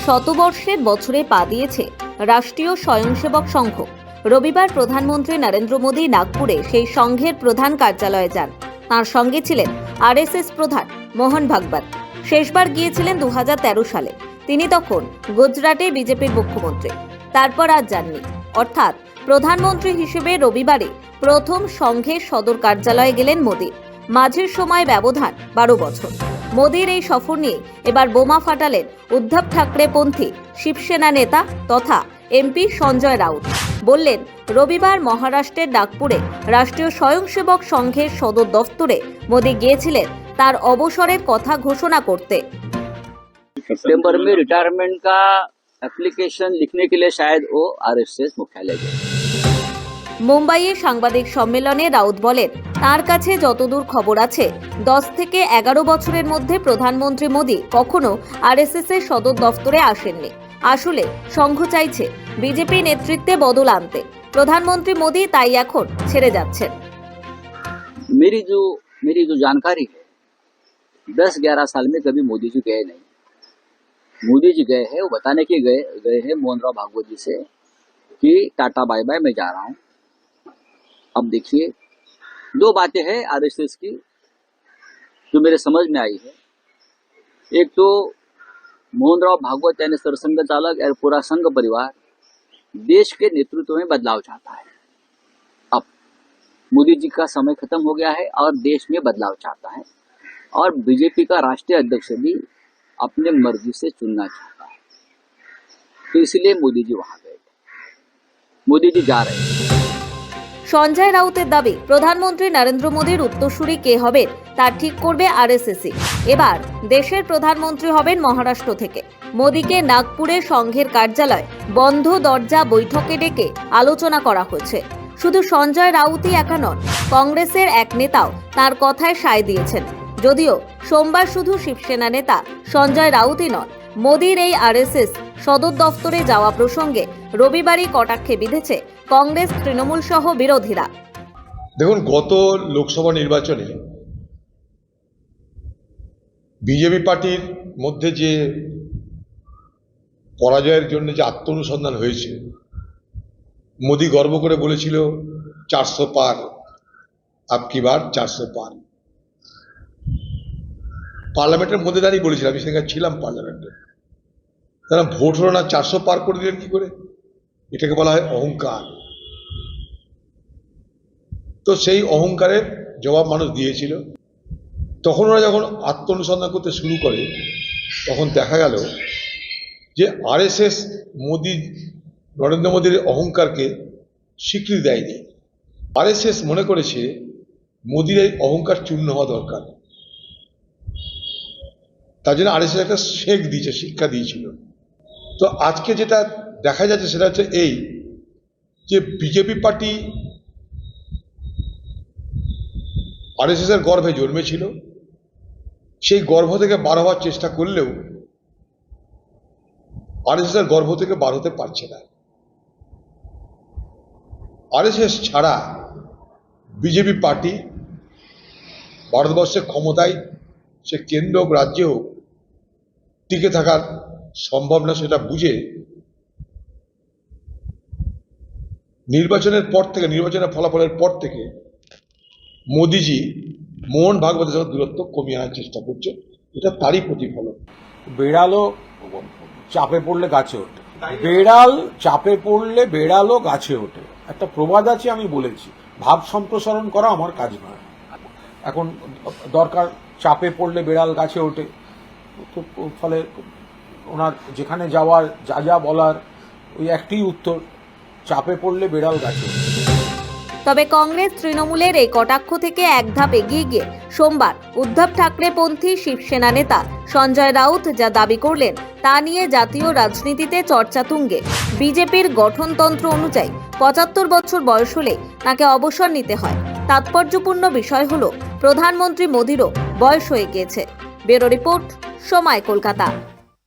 শতবর্ষের বছরে পা দিয়েছে রাষ্ট্রীয় স্বয়ংসেবক সংঘ। রবিবার প্রধানমন্ত্রী নরেন্দ্র মোদী নাগপুরে সেই সংঘের প্রধান কার্যালয়ে যান। তার সঙ্গে ছিলেন আরএসএস প্রধান মোহন ভাগবত। শেষবার গিয়েছিলেন 2013 সালে। তিনি তখন গুজরাটে বিজেপির মুখ্যমন্ত্রী। তারপর আর যাননি। অর্থাৎ প্রধানমন্ত্রী হিসেবে রবিবারে প্রথম সংঘের সদর কার্যালয়ে গেলেন মোদী। মাঝের সময় ব্যবধান 12 বছর। মোদীর এই সফর নিয়ে এবার বোমা ফাটালেন উদ্ধব ঠাকরে পন্থী শিবসেনা নেতা তথা এমপি সঞ্জয় রাউত। বললেন, রবিবার মহারাষ্ট্রের নাগপুরে রাষ্ট্রীয় স্বয়ংসেবক সংঘের সদর দফতরে মোদী গিয়েছিলেন তার অবসরের কথা ঘোষণা করতে। सितंबर में रिटायरमेंट का एप्लीकेशन लिखने के लिए शायद वो आरएसएस मुख्यालय गए। মুম্বাইয়ে সাংবাদিক সম্মেলনে রাউত বলেন, তার কাছে যতদূর খবর আছে 10 থেকে 11 বছরের মধ্যে প্রধানমন্ত্রী মোদী কখনো আরএসএস এর সদর দফতরে আসেননি। আসলে সংঘ চাইছে বিজেপি নেতৃত্বে বদল আনতে। প্রধানমন্ত্রী মোদী তাই এখন ছেড়ে যাচ্ছেন। मेरी जो जानकारी है 10-11 साल में कभी मोदी जी गए नहीं। मोदी जी गए हैं वो बताने के गए हैं मोहन राव भागवत जी से कि टाटा बाय बाय मैं जा रहा हूं। अब देखिए, दो बातें हैं आरएसएस की जो मेरे समझ में आई है। एक तो मोहन राव भागवत यानी सरसंघ चालक और पूरा संघ परिवार देश के नेतृत्व में बदलाव चाहता है। अब मोदी जी का समय खत्म हो गया है और देश में बदलाव चाहता है और बीजेपी का राष्ट्रीय अध्यक्ष भी अपने मर्जी से चुनना चाहता है। तो इसलिए मोदी जी वहां गए। मोदी जी जा रहे हैं। সঞ্জয় রাউতের দাবি, প্রধানমন্ত্রী নরেন্দ্র মোদীর উত্তরসূরি কে হবেন তা ঠিক করবে আরএসএসই। এবার দেশের প্রধানমন্ত্রী হবেন মহারাষ্ট্র থেকে। মোদীকে নাগপুরে সংঘের কার্যালয় বন্ধ দরজা বৈঠকে ডেকে আলোচনা করা হয়েছে। শুধু সঞ্জয় রাউতই একা নন, কংগ্রেসের এক নেতাও তার কথায় সায় দিয়েছেন। যদিও সোমবার শুধু শিবসেনা নেতা সঞ্জয় রাউতই নন, মোদীর এই আরএসএস সদর দফতরে যাওয়া প্রসঙ্গে রবিবারই কটাক্ষে বিঁধেছে কংগ্রেস তৃণমূল সহ বিরোধীরা। দেখুন, গত লোকসভা নির্বাচনে বিজেপি পার্টির মধ্যে যে পরাজয়ের জন্য যে আত্মনুসন্ধান হয়েছে, মোদী গর্ব করে বলেছিল 400 পার, আপকি বার 400 পার। পার্লামেন্টের মধ্যে দাঁড়িয়ে বলেছিলাম, আমি সেখানে ছিলাম পার্লামেন্টে। তারা ভোট হলো না, 400 পার করে দিলেন কি করে? এটাকে বলা হয় অহংকার। তো সেই অহংকারের জবাব মানুষ দিয়েছিল। তখন ওরা যখন আত্মনুসন্ধান করতে শুরু করে, তখন দেখা গেল যে আরএসএস নরেন্দ্র মোদীর অহংকারকে স্বীকৃতি দেয়নি। আরএসএস মনে করেছে মোদীর এই অহংকার চূর্ণ হওয়া দরকার। তার জন্য আরএসএস একটা শেখ দিয়েছে, শিক্ষা দিয়েছিল। তো আজকে যেটা দেখা যাচ্ছে সেটা হচ্ছে এই যে বিজেপি পার্টি আরএসএস এর গর্ভে জন্মেছিল, সেই গর্ভ থেকে বার হওয়ার চেষ্টা করলেও আরএসএস এর গর্ভ থেকে বার হতে পারছে না। আরএসএস ছাড়া বিজেপি পার্টি ভারতবর্ষের ক্ষমতায়, সে কেন্দ্র হোক রাজ্য হোক, টিকে থাকার সম্ভব না। সেটা বুঝে নির্বাচনের ফলাফলের পর থেকে মোদিজি মোহন ভাগবতের সঙ্গে দূরত্ব কমিয়ে আনার চেষ্টা করছে। এটা তারই প্রতিফলন। বেড়ালও চাপে পড়লে গাছে ওঠে, বেড়াল চাপে পড়লে বেড়ালও গাছে ওঠে। একটা প্রবাদ আছে, আমি বলেছি, ভাব সম্প্রসারণ করা আমার কাজ নয়। এখন দরকার, চাপে পড়লে বেড়াল গাছে ওঠে। তো ফলে ওনার যেখানে যাওয়ার, যা বলার, ওই একটি উত্তর, চাপে পড়লে বেড়াল গাছে ওঠে। তবে কংগ্রেস তৃণমূলের এই কটাক্ষ থেকে এক ধাপ এগিয়ে গিয়ে সোমবার উদ্ধব ঠাকরে পন্থী শিবসেনা নেতা সঞ্জয় রাউত যা দাবি করলেন তা নিয়ে জাতীয় রাজনীতিতে চর্চা তুঙ্গে। বিজেপির গঠনতন্ত্র অনুযায়ী 75 বছর বয়স হলে তাকে অবসর নিতে হয়। তাৎপর্যপূর্ণ বিষয় হলো প্রধানমন্ত্রী মোদীরও বয়স হয়ে গিয়েছে। ব্যুরো রিপোর্ট, সময়, কলকাতা।